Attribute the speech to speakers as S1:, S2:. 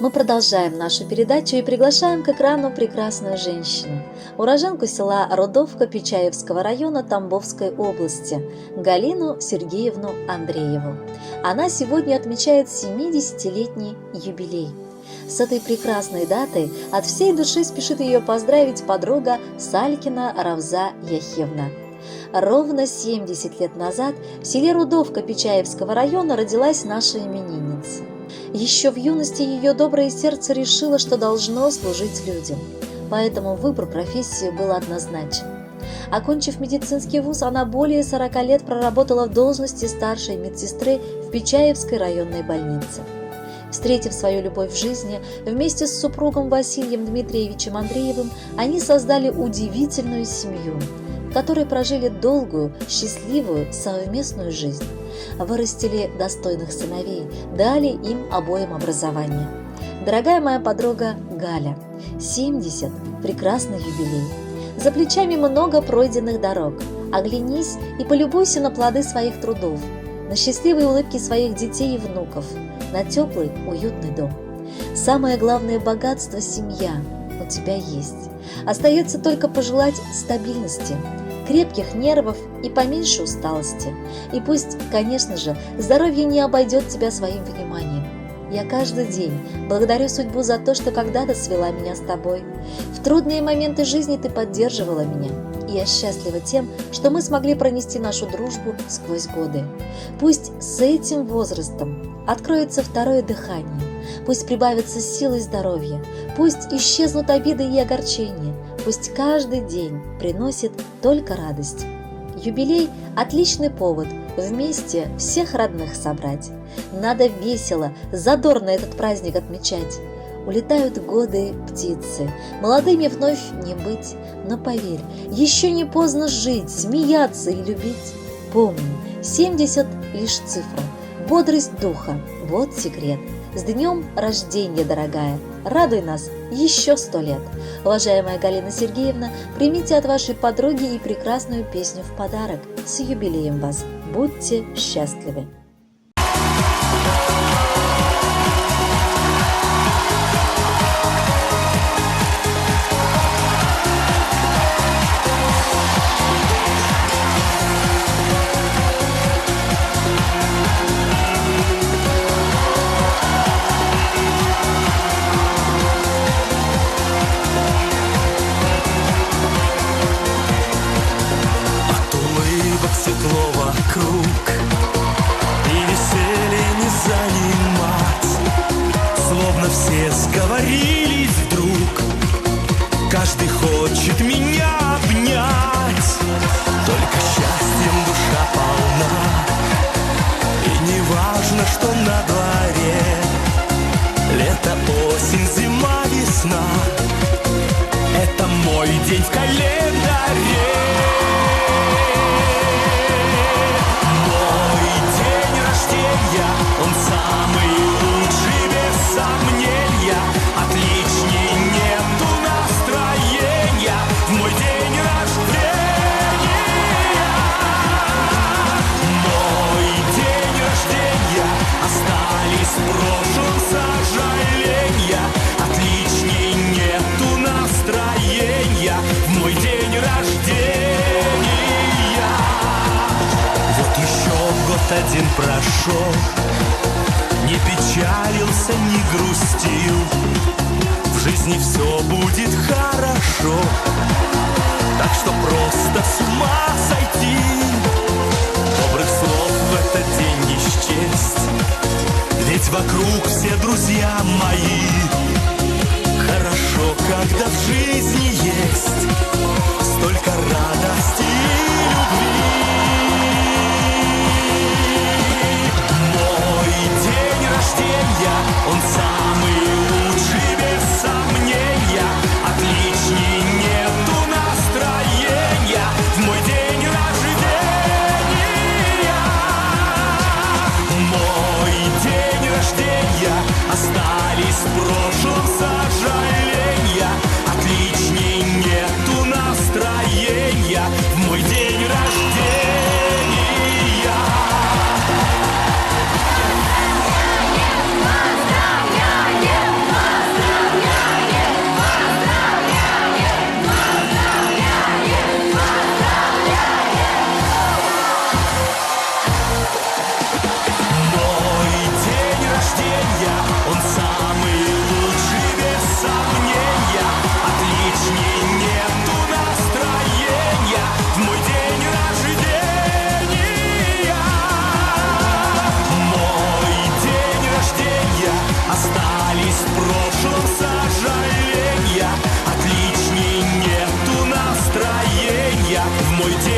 S1: Мы продолжаем нашу передачу и приглашаем к экрану прекрасную женщину, уроженку села Рудовка Почаевского района Тамбовской области, Галину Сергеевну Андрееву. Она сегодня отмечает 70-летний юбилей. С этой прекрасной датой от всей души спешит ее поздравить подруга Салькина Равза Яхевна. Ровно 70 лет назад в селе Рудовка Почаевского района родилась наша именинница. Еще в юности ее доброе сердце решило, что должно служить людям, поэтому выбор профессии был однозначен. Окончив медицинский вуз, она более 40 лет проработала в должности старшей медсестры в Почаевской районной больнице. Встретив свою любовь в жизни, вместе с супругом Василием Дмитриевичем Андреевым они создали удивительную семью, в которой прожили долгую, счастливую совместную жизнь. Вырастили достойных сыновей, дали им обоим образование. Дорогая моя подруга Галя, 70 – прекрасный юбилей. За плечами много пройденных дорог. Оглянись и полюбуйся на плоды своих трудов, на счастливые улыбки своих детей и внуков, на теплый, уютный дом. Самое главное богатство – семья у тебя есть. Остается только пожелать стабильности, крепких нервов и поменьше усталости. И пусть, конечно же, здоровье не обойдет тебя своим вниманием. Я каждый день благодарю судьбу за то, что когда-то свела меня с тобой. В трудные моменты жизни ты поддерживала меня. И я счастлива тем, что мы смогли пронести нашу дружбу сквозь годы. Пусть с этим возрастом откроется второе дыхание. Пусть прибавится сил и здоровья. Пусть исчезнут обиды и огорчения. Пусть каждый день приносит только радость. Юбилей – отличный повод вместе всех родных собрать. Надо весело, задорно этот праздник отмечать. Улетают годы птицы, молодыми вновь не быть. Но поверь, еще не поздно жить, смеяться и любить. Помни, 70 – лишь цифра, бодрость духа – вот секрет. С днем рождения, дорогая! Радуй нас еще 100 лет! Уважаемая Галина Сергеевна, примите от вашей подруги и прекрасную песню в подарок. С юбилеем вас! Будьте счастливы!
S2: Светло вокруг, и веселье не занимать. Словно все сговорились вдруг, каждый хочет меня обнять. Только счастьем душа полна, и не важно, что на дворе. Лето, осень, зима, весна — это мой день в календаре. Он самый лучший, без сомнения. Отличней нету настроения в мой день рождения. Мой день рождения, остались в прошлом сожаления. Отличней нету настроения в мой день рождения. Вот еще год один прошел, не печалился, не грустил. В жизни все будет хорошо, так что просто с ума сойти. Добрых слов в этот день не счесть, ведь вокруг все друзья мои. Хорошо, когда в жизни есть столько радости и любви. Он самый лучший, без сомнения. Отличней нету настроения в мой день рождения. Мой день рождения, остались в прошлом сожаления. Отличней нету настроения в мой день рождения. мой день.